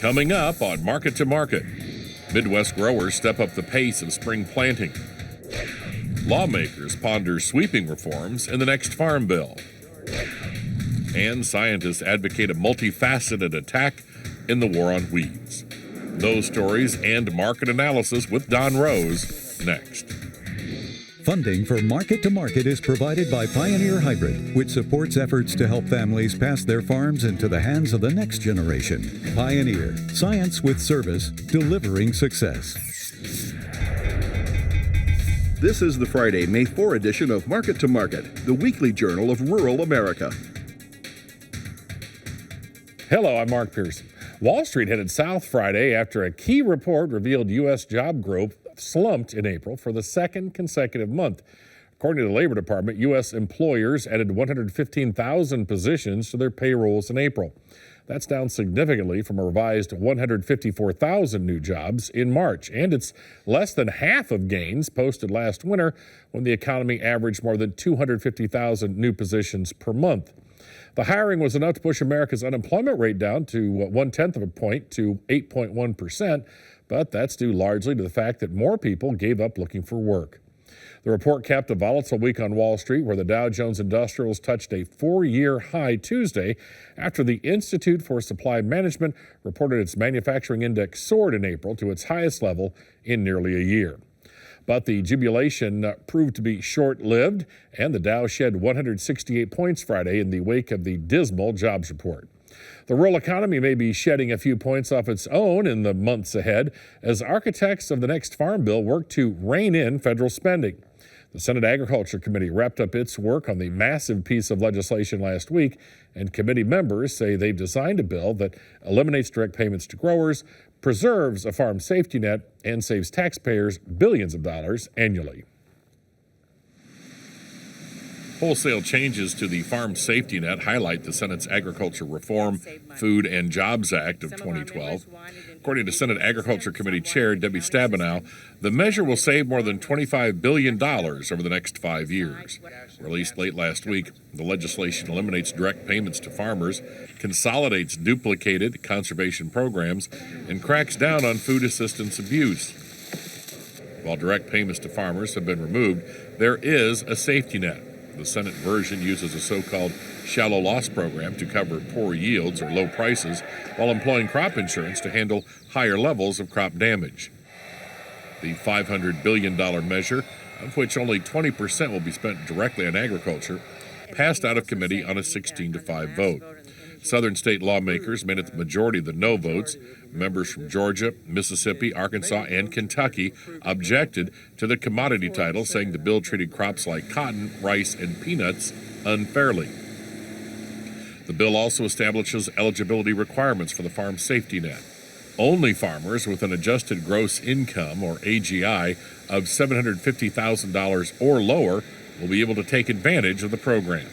Coming up on Market to Market, Midwest growers step up the pace of spring planting. Lawmakers ponder sweeping reforms in the next farm bill. And scientists advocate a multifaceted attack in the war on weeds. Those stories and market analysis with Don Rose next. Funding for Market to Market is provided by Pioneer Hybrid, which supports efforts to help families pass their farms into the hands of the next generation. Pioneer, science with service, delivering success. This is the Friday, May 4 edition of Market to Market, the weekly journal of rural America. Hello, I'm Mark Pearson. Wall Street headed south Friday after a key report revealed U.S. job growth slumped in April for the second consecutive month. According to the Labor Department, U.S. employers added 115,000 positions to their payrolls in April. That's down significantly from a revised 154,000 new jobs in March, and it's less than half of gains posted last winter when the economy averaged more than 250,000 new positions per month. The hiring was enough to push America's unemployment rate down to 0.1 of a point to 8.1%, but that's due largely to the fact that more people gave up looking for work. The report capped a volatile week on Wall Street, where the Dow Jones Industrials touched a 4-year high Tuesday after the Institute for Supply Management reported its manufacturing index soared in April to its highest level in nearly a year. But the jubilation proved to be short-lived, and the Dow shed 168 points Friday in the wake of the dismal jobs report. The rural economy may be shedding a few points off its own in the months ahead as architects of the next farm bill work to rein in federal spending. The Senate Agriculture Committee wrapped up its work on the massive piece of legislation last week, and committee members say they've designed a bill that eliminates direct payments to growers, preserves a farm safety net, and saves taxpayers billions of dollars annually. Wholesale changes to the farm safety net highlight the Senate's Agriculture Reform, Food and Jobs Act of 2012. According to Senate Agriculture Committee Chair Debbie Stabenow, the measure will save more than $25 billion over the next 5 years. Released late last week, the legislation eliminates direct payments to farmers, consolidates duplicated conservation programs, and cracks down on food assistance abuse. While direct payments to farmers have been removed, there is a safety net. The Senate version uses a so-called shallow loss program to cover poor yields or low prices while employing crop insurance to handle higher levels of crop damage. The $500 billion measure, of which only 20% will be spent directly on agriculture, passed out of committee on a 16-5 vote. Southern state lawmakers made it the majority of the no votes. Members from Georgia, Mississippi, Arkansas, and Kentucky objected to the commodity title, saying the bill treated crops like cotton, rice, and peanuts unfairly. The bill also establishes eligibility requirements for the farm safety net. Only farmers with an adjusted gross income, or AGI, of $750,000 or lower will be able to take advantage of the program.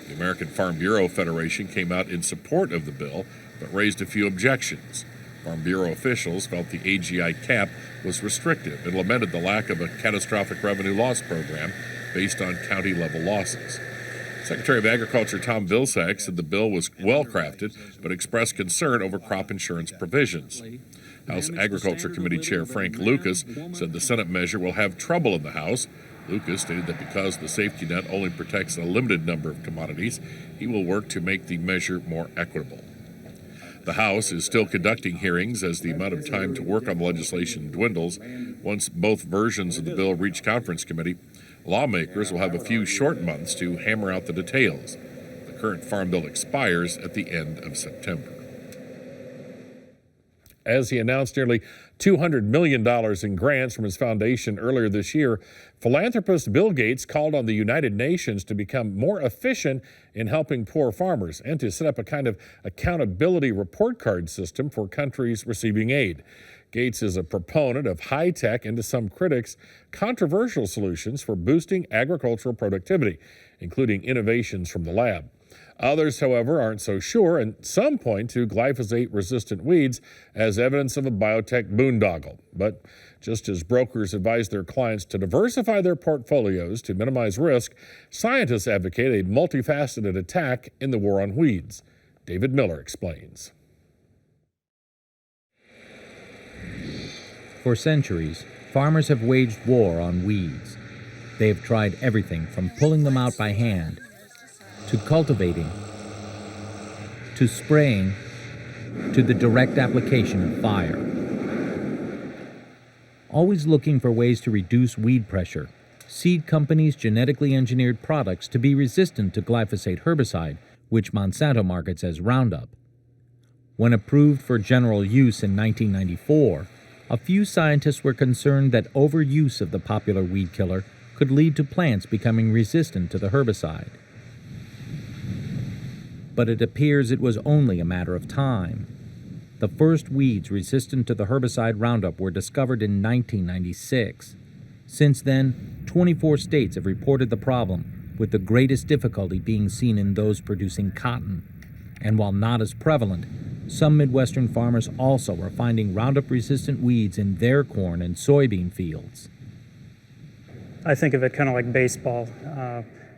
The American Farm Bureau Federation came out in support of the bill, but raised a few objections. Farm Bureau officials felt the AGI cap was restrictive and lamented the lack of a catastrophic revenue loss program based on county-level losses. Secretary of Agriculture Tom Vilsack said the bill was well-crafted, but expressed concern over crop insurance provisions. House Agriculture Committee Chair Frank Lucas said the Senate measure will have trouble in the House. Lucas stated that because the safety net only protects a limited number of commodities, he will work to make the measure more equitable. The House is still conducting hearings as the amount of time to work on the legislation dwindles. Once both versions of the bill reach conference committee, lawmakers will have a few short months to hammer out the details. The current farm bill expires at the end of September. As he announced nearly $200 million in grants from his foundation earlier this year, philanthropist Bill Gates called on the United Nations to become more efficient in helping poor farmers and to set up a kind of accountability report card system for countries receiving aid. Gates is a proponent of high-tech and, to some critics, controversial solutions for boosting agricultural productivity, including innovations from the lab. Others, however, aren't so sure, and some point to glyphosate-resistant weeds as evidence of a biotech boondoggle. But just as brokers advise their clients to diversify their portfolios to minimize risk, scientists advocate a multifaceted attack in the war on weeds. David Miller explains. For centuries, farmers have waged war on weeds. They have tried everything from pulling them out by hand, to cultivating, to spraying, to the direct application of fire. Always looking for ways to reduce weed pressure, seed companies genetically engineered products to be resistant to glyphosate herbicide, which Monsanto markets as Roundup. When approved for general use in 1994, a few scientists were concerned that overuse of the popular weed killer could lead to plants becoming resistant to the herbicide. But it appears it was only a matter of time. The first weeds resistant to the herbicide Roundup were discovered in 1996. Since then, 24 states have reported the problem, with the greatest difficulty being seen in those producing cotton. And while not as prevalent, some Midwestern farmers also are finding Roundup-resistant weeds in their corn and soybean fields. I think of it kind of like baseball.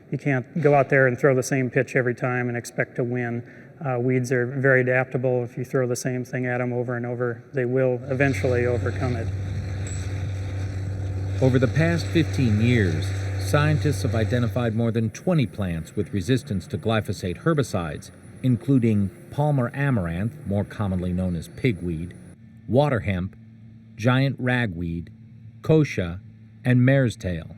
You can't go out there and throw the same pitch every time and expect to win. Weeds are very adaptable. If you throw the same thing at them over and over, they will eventually overcome it. Over the past 15 years, scientists have identified more than 20 plants with resistance to glyphosate herbicides, including Palmer amaranth, more commonly known as pigweed, water hemp, giant ragweed, kochia, and mare's tail.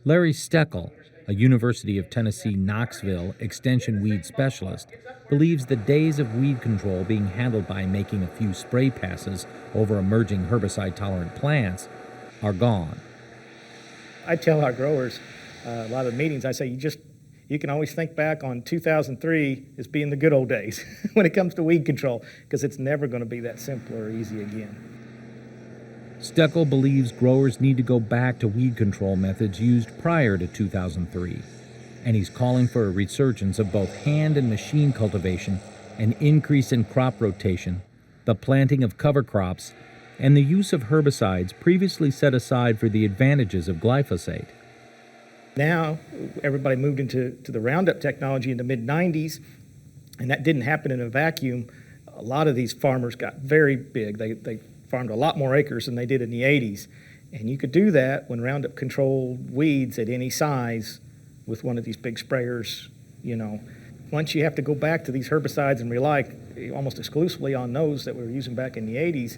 Larry Steckel, a University of Tennessee Knoxville extension weed specialist, believes the days of weed control being handled by making a few spray passes over emerging herbicide-tolerant plants are gone. I tell our growers, a lot of the meetings, I say, you can always think back on 2003 as being the good old days when it comes to weed control, because it's never going to be that simple or easy again. Steckel believes growers need to go back to weed control methods used prior to 2003, and he's calling for a resurgence of both hand and machine cultivation, an increase in crop rotation, the planting of cover crops, and the use of herbicides previously set aside for the advantages of glyphosate. Now, everybody moved into the Roundup technology in the mid-90s, and that didn't happen in a vacuum. A lot of these farmers got very big. They farmed a lot more acres than they did in the 80s. And you could do that when Roundup controlled weeds at any size with one of these big sprayers, you know. Once you have to go back to these herbicides and rely almost exclusively on those that we were using back in the 80s,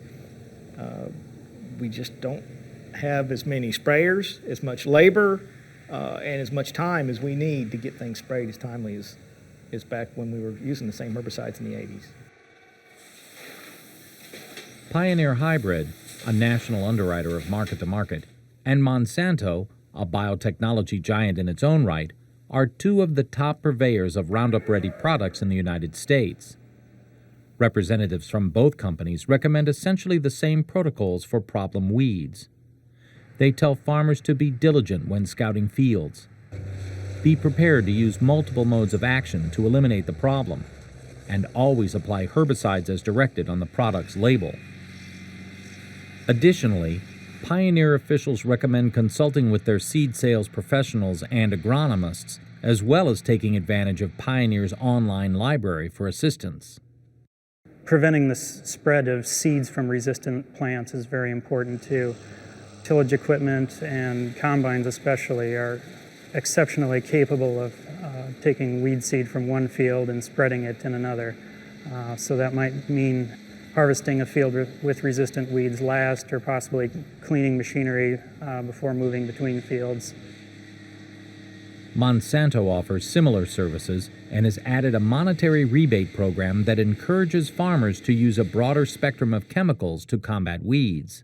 we just don't have as many sprayers, as much labor, and as much time as we need to get things sprayed as timely as back when we were using the same herbicides in the 80s. Pioneer Hybrid, a national underwriter of Market to Market, and Monsanto, a biotechnology giant in its own right, are two of the top purveyors of Roundup-ready products in the United States. Representatives from both companies recommend essentially the same protocols for problem weeds. They tell farmers to be diligent when scouting fields, be prepared to use multiple modes of action to eliminate the problem, and always apply herbicides as directed on the product's label. Additionally, Pioneer officials recommend consulting with their seed sales professionals and agronomists, as well as taking advantage of Pioneer's online library for assistance. Preventing the spread of seeds from resistant plants is very important too. Tillage equipment and combines especially are exceptionally capable of taking weed seed from one field and spreading it in another. So that might mean harvesting a field with resistant weeds last, or possibly cleaning machinery before moving between fields. Monsanto offers similar services and has added a monetary rebate program that encourages farmers to use a broader spectrum of chemicals to combat weeds.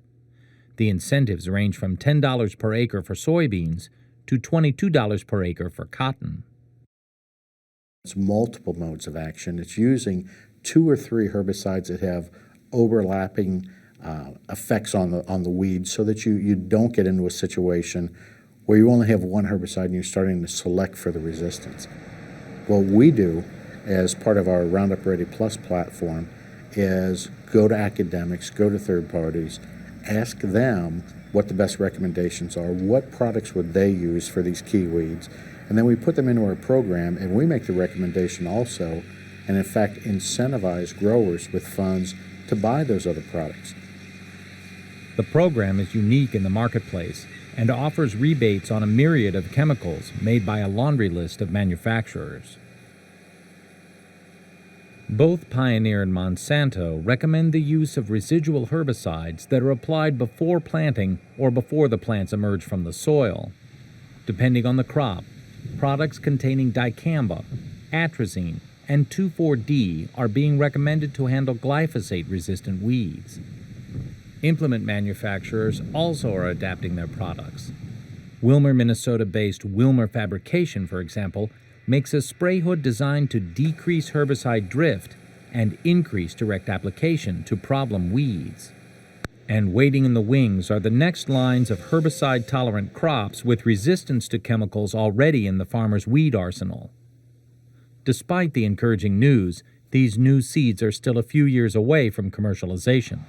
The incentives range from $10 per acre for soybeans to $22 per acre for cotton. It's multiple modes of action. It's using 2 or 3 herbicides that have overlapping effects on the weeds, so that you don't get into a situation where you only have one herbicide and you're starting to select for the resistance. What we do as part of our Roundup Ready Plus platform is go to academics, go to third parties, ask them what the best recommendations are, what products would they use for these key weeds, and then we put them into our program and we make the recommendation also, and in fact incentivize growers with funds to buy those other products. The program is unique in the marketplace and offers rebates on a myriad of chemicals made by a laundry list of manufacturers. Both Pioneer and Monsanto recommend the use of residual herbicides that are applied before planting or before the plants emerge from the soil. Depending on the crop, products containing dicamba, atrazine, and 2,4-D are being recommended to handle glyphosate-resistant weeds. Implement manufacturers also are adapting their products. Wilmer, Minnesota-based Wilmer Fabrication, for example, makes a spray hood designed to decrease herbicide drift and increase direct application to problem weeds. And waiting in the wings are the next lines of herbicide-tolerant crops with resistance to chemicals already in the farmer's weed arsenal. Despite the encouraging news, these new seeds are still a few years away from commercialization.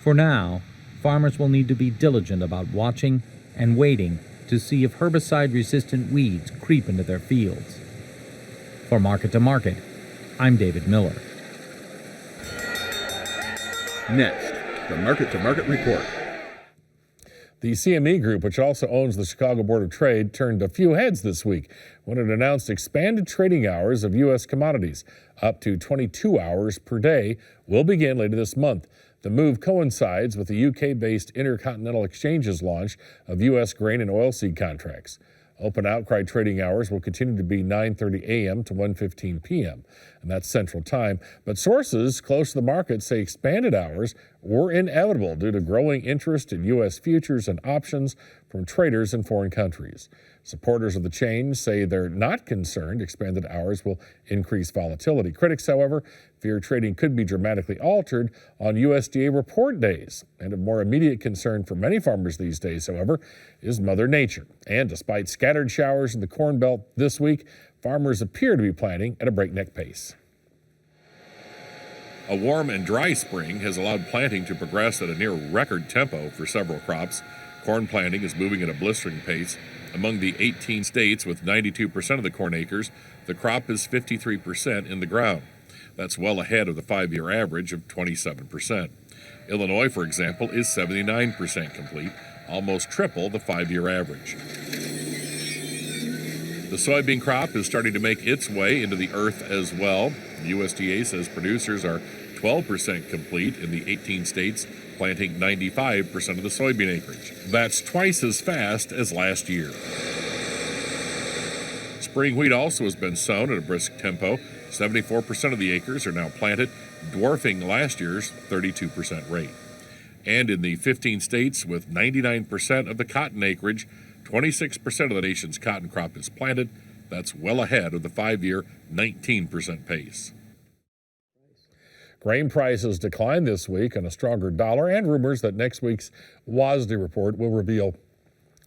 For now, farmers will need to be diligent about watching and waiting to see if herbicide-resistant weeds creep into their fields. For Market to Market, I'm David Miller. Next, the Market to Market Report. The CME Group, which also owns the Chicago Board of Trade, turned a few heads this week when it announced expanded trading hours of U.S. commodities, up to 22 hours per day, will begin later this month. The move coincides with the UK-based Intercontinental Exchange's launch of U.S. grain and oilseed contracts. Open outcry trading hours will continue to be 9:30 a.m. to 1:15 p.m., and that's Central Time. But sources close to the market say expanded hours were inevitable due to growing interest in U.S. futures and options from traders in foreign countries. Supporters of the change say they're not concerned expanded hours will increase volatility. Critics, however, fear trading could be dramatically altered on USDA report days. And of more immediate concern for many farmers these days, however, is Mother Nature. And despite scattered showers in the Corn Belt this week, farmers appear to be planting at a breakneck pace. A warm and dry spring has allowed planting to progress at a near record tempo for several crops. Corn planting is moving at a blistering pace. Among the 18 states with 92% of the corn acres, the crop is 53% in the ground. That's well ahead of the 5-year average of 27%. Illinois, for example, is 79% complete, almost triple the 5-year average. The soybean crop is starting to make its way into the earth as well. The USDA says producers are 12% complete in the 18 states, planting 95% of the soybean acreage. That's twice as fast as last year. Spring wheat also has been sown at a brisk tempo. 74% of the acres are now planted, dwarfing last year's 32% rate. And in the 15 states with 99% of the cotton acreage, 26% of the nation's cotton crop is planted. That's well ahead of the 5-year 19% pace. Grain prices declined this week on a stronger dollar and rumors that next week's WASDE report will reveal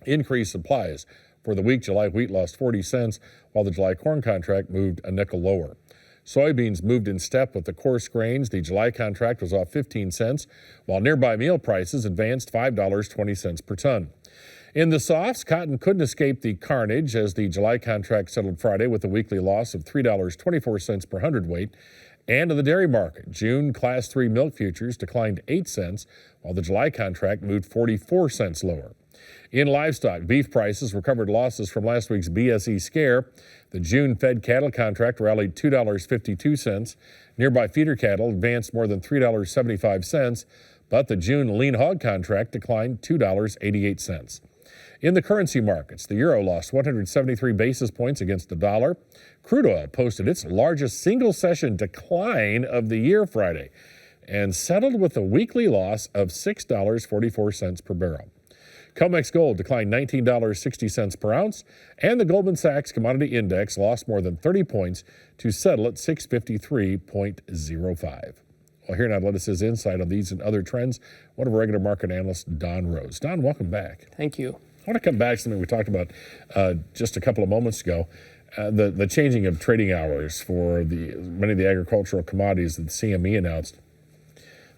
increased supplies. For the week, July wheat lost 40 cents, while the July corn contract moved a nickel lower. Soybeans moved in step with the coarse grains. The July contract was off 15 cents, while nearby meal prices advanced $5.20 per ton. In the softs, cotton couldn't escape the carnage as the July contract settled Friday with a weekly loss of $3.24 per hundredweight. And in the dairy market, June Class 3 milk futures declined 8 cents, while the July contract moved 44 cents lower. In livestock, beef prices recovered losses from last week's BSE scare. The June fed cattle contract rallied $2.52. Nearby feeder cattle advanced more than $3.75, but the June lean hog contract declined $2.88. In the currency markets, the euro lost 173 basis points against the dollar. Crude oil posted its largest single-session decline of the year Friday and settled with a weekly loss of $6.44 per barrel. COMEX gold declined $19.60 per ounce, and the Goldman Sachs Commodity Index lost more than 30 points to settle at 653.05. Well, here now to let us his insight on these and other trends, one of our regular market analysts, Don Rose. Don, welcome back. Thank you. I want to come back to something we talked about just a couple of moments ago, the changing of trading hours for many of the agricultural commodities that the CME announced.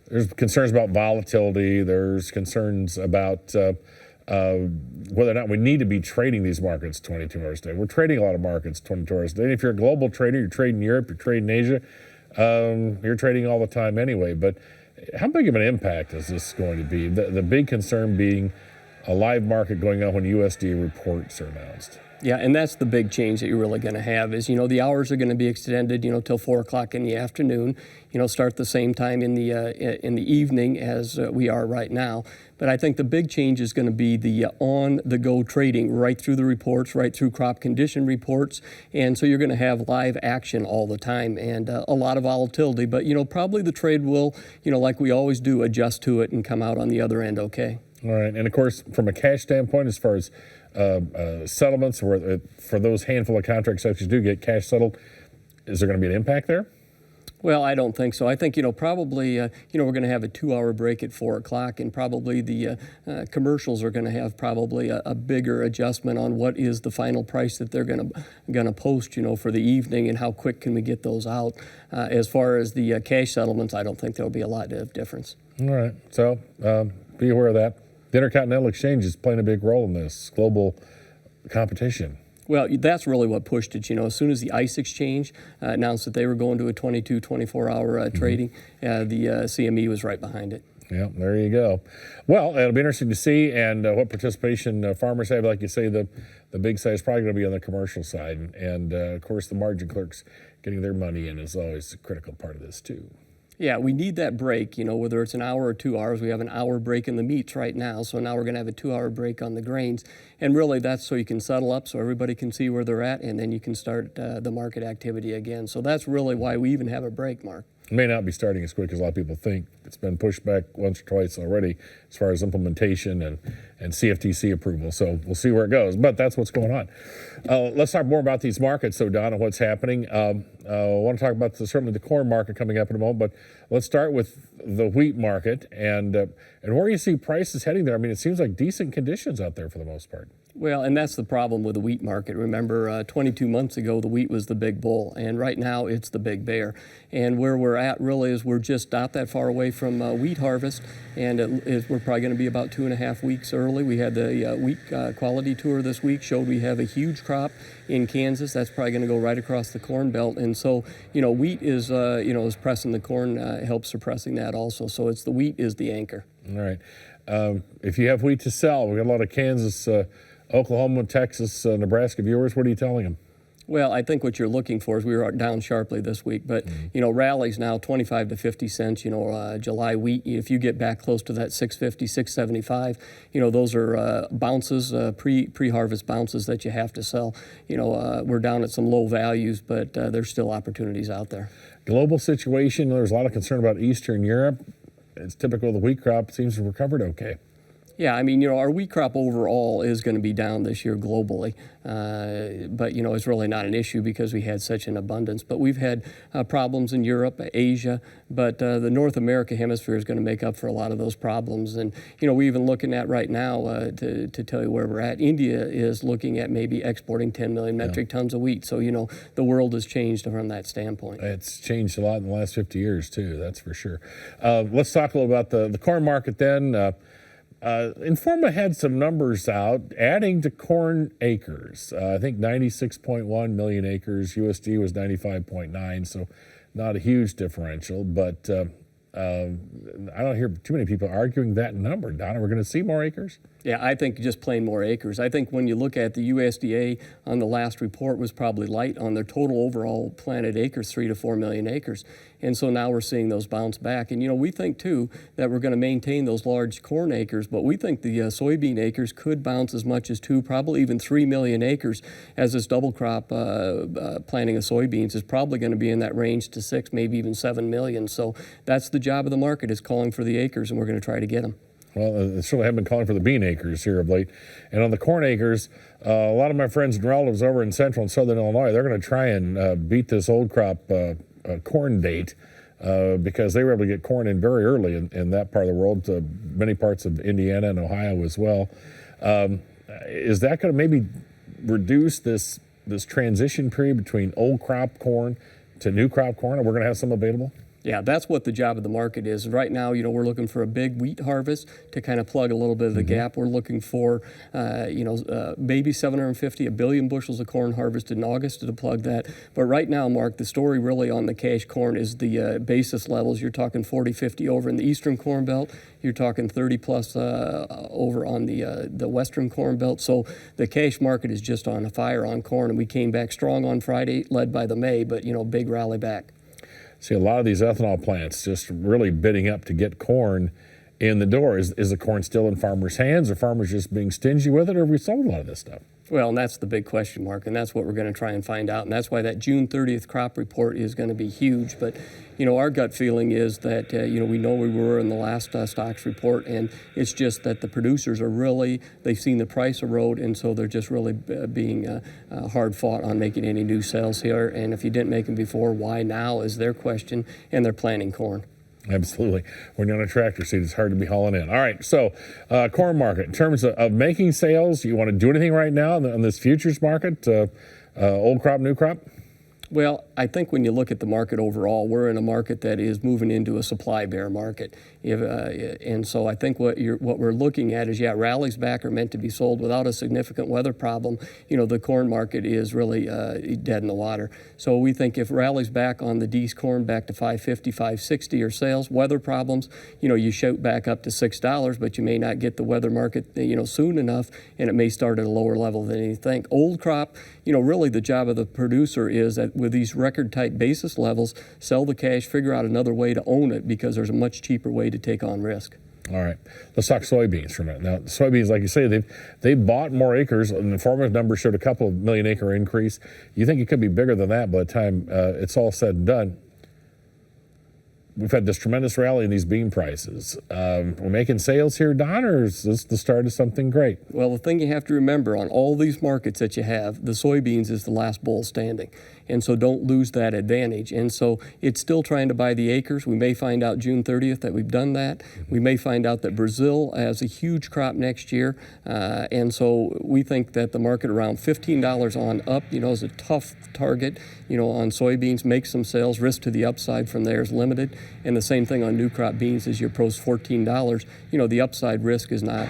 There's concerns about volatility. There's concerns about whether or not we need to be trading these markets 22 hours a day. We're trading a lot of markets 22 hours a day. If you're a global trader, you're trading Europe, you're trading Asia, You're trading all the time anyway, but how big of an impact is this going to be? The big concern being a live market going on when USDA reports are announced. Yeah, and that's the big change that you're really going to have is, the hours are going to be extended, till 4 o'clock in the afternoon, start the same time in the evening as we are right now. But I think the big change is going to be the on-the-go trading right through the reports, right through crop condition reports. And so you're going to have live action all the time and a lot of volatility. But, probably the trade will, like we always do, adjust to it and come out on the other end okay. All right. And, of course, from a cash standpoint, as far as settlements for those handful of contracts that you do get cash settled, is there going to be an impact there? Well, I don't think so. I think, probably, we're going to have a 2-hour break at 4 o'clock, and probably the commercials are going to have probably a bigger adjustment on what is the final price that they're going to post, for the evening and how quick can we get those out. As far as the cash settlements, I don't think there'll be a lot of difference. All right. So be aware of that. The Intercontinental Exchange is playing a big role in this global competition. Well, that's really what pushed it. As soon as the ICE exchange announced that they were going to a 24-hour trading, the CME was right behind it. Yeah, there you go. Well, it'll be interesting to see and what participation farmers have. Like you say, the big side is probably going to be on the commercial side. And of course, the margin clerks getting their money in is always a critical part of this, too. Yeah, we need that break, whether it's an hour or 2 hours. We have an hour break in the meats right now, so now we're going to have a 2-hour break on the grains. And really, that's so you can settle up so everybody can see where they're at, and then you can start the market activity again. So that's really why we even have a break, Mark. It may not be starting as quick as a lot of people think. It's been pushed back once or twice already as far as implementation and CFTC approval. So we'll see where it goes. But that's what's going on. Let's talk more about these markets, so Don, and what's happening. I want to talk about certainly the corn market coming up in a moment, but let's start with the wheat market and where you see prices heading there. I mean, it seems like decent conditions out there for the most part. Well, and that's the problem with the wheat market. Remember, 22 months ago, the wheat was the big bull, and right now it's the big bear. And where we're at really is we're just not that far away from wheat harvest, and we're probably going to be about 2.5 weeks early. We had the wheat quality tour this week, showed we have a huge crop in Kansas. That's probably going to go right across the corn belt. And so, wheat is, is pressing the corn, helps suppressing that also. So it's the wheat is the anchor. All right. If you have wheat to sell, we got a lot of Kansas, Oklahoma, Texas, Nebraska viewers. What are you telling them? Well, I think what you're looking for is we were down sharply this week, but rallies now 25 to 50 cents. July wheat. If you get back close to that 650, 675, those are bounces, pre-harvest bounces that you have to sell. We're down at some low values, but there's still opportunities out there. Global situation. There's a lot of concern about Eastern Europe. It's typical. The wheat crop seems to have recovered okay. Yeah, I mean, our wheat crop overall is going to be down this year globally, but, it's really not an issue because we had such an abundance. But we've had problems in Europe, Asia, but the North America hemisphere is going to make up for a lot of those problems. And, we're even looking at right now, to tell you where we're at, India is looking at maybe exporting 10 million metric tons of wheat. So, the world has changed from that standpoint. It's changed a lot in the last 50 years, too, that's for sure. Let's talk a little about the corn market then. Informa had some numbers out adding to corn acres. I think 96.1 million acres. USD was 95.9, so not a huge differential. But I don't hear too many people arguing that number. Donna, we're going to see more acres? Yeah, I think just plain more acres. I think when you look at the USDA on the last report was probably light on their total overall planted acres, 3 to 4 million acres. And so now we're seeing those bounce back. And, we think, too, that we're going to maintain those large corn acres, but we think the soybean acres could bounce as much as 2, probably even 3 million acres as this double crop planting of soybeans is probably going to be in that range to 6, maybe even 7 million. So that's the job of the market is calling for the acres, and we're going to try to get them. Well, they certainly have been calling for the bean acres here of late. And on the corn acres, a lot of my friends and relatives over in central and southern Illinois, they're going to try and beat this old crop corn date because they were able to get corn in very early in that part of the world, many parts of Indiana and Ohio as well. Is that going to maybe reduce this transition period between old crop corn to new crop corn, and we're going to have some available? Yeah, that's what the job of the market is. Right now, we're looking for a big wheat harvest to kind of plug a little bit of the gap. We're looking for, maybe 750, a billion bushels of corn harvested in August to plug that. But right now, Mark, the story really on the cash corn is the basis levels. You're talking 40, 50 over in the eastern corn belt. You're talking 30 plus over on the western corn belt. So the cash market is just on fire on corn, and we came back strong on Friday, led by the May, but big rally back. See, a lot of these ethanol plants just really bidding up to get corn in the door. Is the corn still in farmers' hands? Are farmers just being stingy with it, or have we sold a lot of this stuff? Well, and that's the big question mark, and that's what we're going to try and find out. And that's why that June 30th crop report is going to be huge. But, our gut feeling is that, we know we were in the last stocks report, and it's just that the producers are really, they've seen the price erode, and so they're just really being hard fought on making any new sales here. And if you didn't make them before, why now is their question, and they're planting corn. Absolutely. When you're on a tractor seat, it's hard to be hauling in. All right, so corn market. In terms of making sales, you want to do anything right now on this futures market, old crop, new crop? Well, I think when you look at the market overall, we're in a market that is moving into a supply bear market. And so I think what we're looking at is, rallies back are meant to be sold without a significant weather problem. The corn market is really dead in the water. So we think if rallies back on the D's corn back to 550, 560 or sales, weather problems, you shoot back up to $6, but you may not get the weather market, soon enough, and it may start at a lower level than you think. Old crop, really the job of the producer is that with these record tight basis levels, sell the cash, figure out another way to own it, because there's a much cheaper way to take on risk. All right, let's talk soybeans for a minute. Now, soybeans, like you say, they bought more acres, and the informative numbers showed a couple of million acre increase. You think it could be bigger than that by the time it's all said and done? We've had this tremendous rally in these bean prices. We're making sales here, Don, or is this the start of something great? Well, the thing you have to remember on all these markets that you have, the soybeans is the last bull standing. And so don't lose that advantage. And so it's still trying to buy the acres. We may find out June 30th that we've done that. We may find out that Brazil has a huge crop next year. And so we think that the market around $15 on up, is a tough target, on soybeans. Make some sales. Risk to the upside from there is limited. And the same thing on new crop beans as you approach $14. The upside risk is not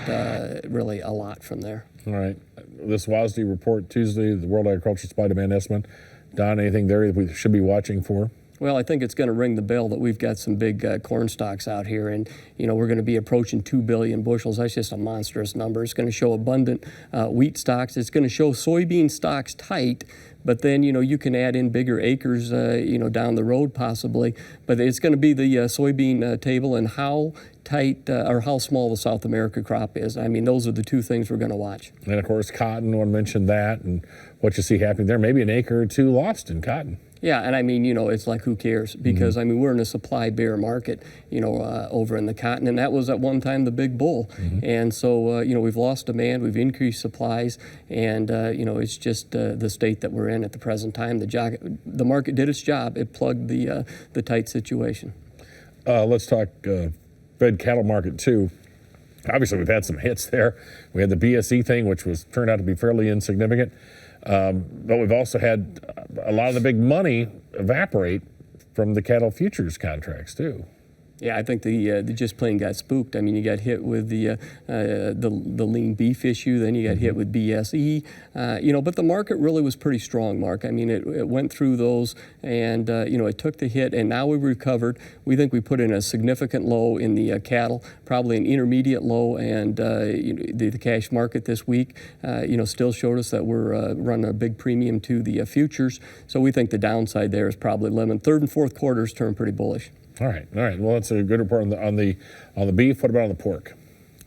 really a lot from there. All right. This WASDE report Tuesday, the World Agriculture Supply Demand Estimate. Don, anything there that we should be watching for? Well, I think it's going to ring the bell that we've got some big corn stocks out here, and we're going to be approaching 2 billion bushels. That's just a monstrous number. It's going to show abundant wheat stocks. It's going to show soybean stocks tight, but then you can add in bigger acres down the road possibly. But it's going to be the soybean table and how tight or how small the South America crop is. I mean, those are the two things we're going to watch. And of course, cotton. One mentioned that, and what you see happening there. Maybe an acre or two lost in cotton. Yeah, and I mean, it's like, who cares? Because, I mean, we're in a supply bear market, over in the cotton, and that was at one time the big bull. And so, we've lost demand, we've increased supplies, and, it's just the state that we're in at the present time. The market did its job. It plugged the tight situation. Let's talk fed cattle market, too. Obviously, we've had some hits there. We had the BSE thing, which turned out to be fairly insignificant. But we've also had a lot of the big money evaporate from the cattle futures contracts too. Yeah, I think they just plain got spooked. I mean, you got hit with the lean beef issue, then you got hit with BSE, but the market really was pretty strong, Mark. I mean, it went through those, and it took the hit, and now we've recovered. We think we put in a significant low in the cattle, probably an intermediate low, and the cash market this week, still showed us that we're running a big premium to the futures. So we think the downside there is probably limited. Third and fourth quarters turn pretty bullish. All right. Well, that's a good report on the beef. What about on the pork?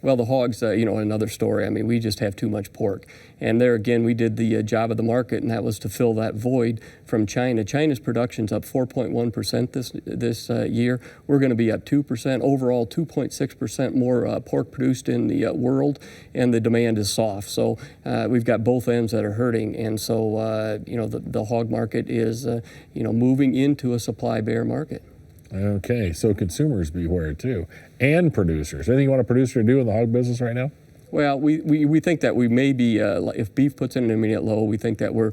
Well, the hogs, another story. I mean, we just have too much pork. And there again, we did the job of the market, and that was to fill that void from China. China's production's up 4.1% this year. We're going to be up 2%. Overall, 2.6% more pork produced in the world, and the demand is soft. So we've got both ends that are hurting. And so, the hog market is, moving into a supply bear market. Okay, so consumers beware too, and producers. Anything you want a producer to do in the hog business right now? Well, we think that we may be, if beef puts in an intermediate low, we think that we're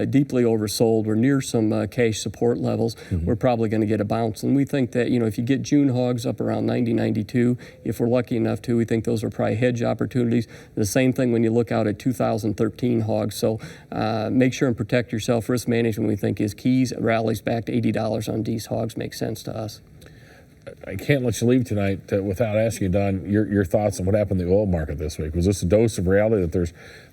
deeply oversold. We're near some cash support levels. We're probably going to get a bounce. And we think that, if you get June hogs up around 90, 92, if we're lucky enough to, we think those are probably hedge opportunities. The same thing when you look out at 2013 hogs. So make sure and protect yourself. Risk management, we think, is keys. Rallies back to $80 on these hogs makes sense to us. I can't let you leave tonight without asking you, Don, your thoughts on what happened in the oil market this week. Was this a dose of reality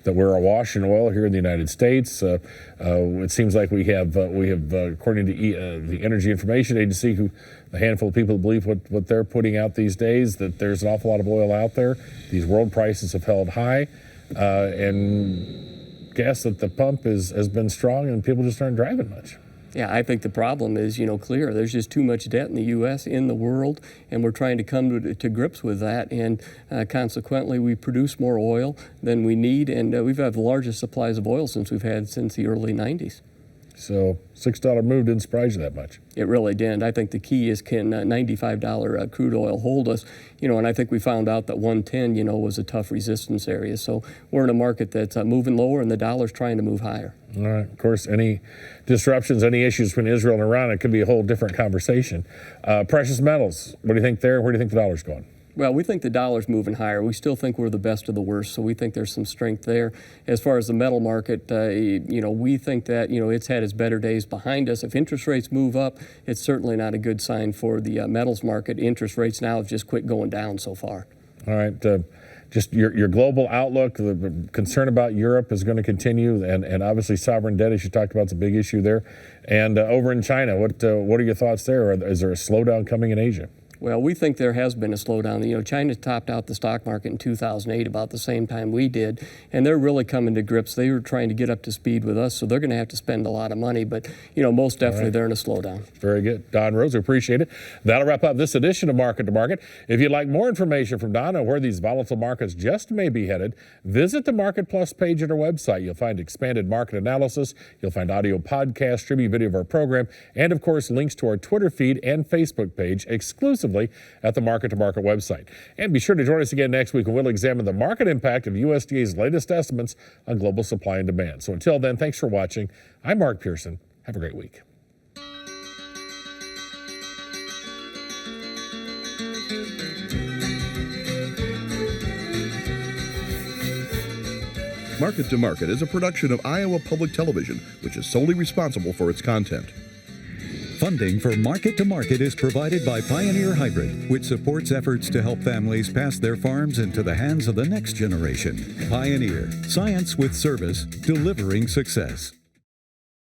that we're awash in oil here in the United States? It seems like we have according to the Energy Information Agency, a handful of people who believe what they're putting out these days, that there's an awful lot of oil out there. These world prices have held high, and gas at the pump has been strong, and people just aren't driving much. Yeah, I think the problem is, clear. There's just too much debt in the U.S., in the world, and we're trying to come to grips with that. And consequently, we produce more oil than we need, and we've had the largest supplies of oil since the early 90s. So $6 move didn't surprise you that much. It really didn't. I think the key is, can $95 crude oil hold us? And I think we found out that 110, was a tough resistance area. So we're in a market that's moving lower, and the dollar's trying to move higher. All right. Of course, any disruptions, any issues between Israel and Iran, it could be a whole different conversation. Precious metals, what do you think there? Where do you think the dollar's going? Well, we think the dollar's moving higher. We still think we're the best of the worst, so we think there's some strength there. As far as the metal market, we think that, it's had its better days behind us. If interest rates move up, it's certainly not a good sign for the metals market. Interest rates now have just quit going down so far. All right. Just your global outlook, the concern about Europe is going to continue, and obviously sovereign debt, as you talked about, is a big issue there. And over in China, what are your thoughts there? Is there a slowdown coming in Asia? Well, we think there has been a slowdown. China topped out the stock market in 2008 about the same time we did, and they're really coming to grips. They were trying to get up to speed with us, so they're going to have to spend a lot of money, but, most definitely they're in a slowdown. Very good. Don Rose, we appreciate it. That'll wrap up this edition of Market to Market. If you'd like more information from Don on where these volatile markets just may be headed, visit the Market Plus page at our website. You'll find expanded market analysis. You'll find audio podcasts, streaming video of our program, and, of course, links to our Twitter feed and Facebook page exclusively at the Market to Market website. And be sure to join us again next week when we'll examine the market impact of USDA's latest estimates on global supply and demand. So until then, thanks for watching. I'm Mark Pearson. Have a great week. Market to Market is a production of Iowa Public Television, which is solely responsible for its content. Funding for Market to Market is provided by Pioneer Hybrid, which supports efforts to help families pass their farms into the hands of the next generation. Pioneer, science with service, delivering success.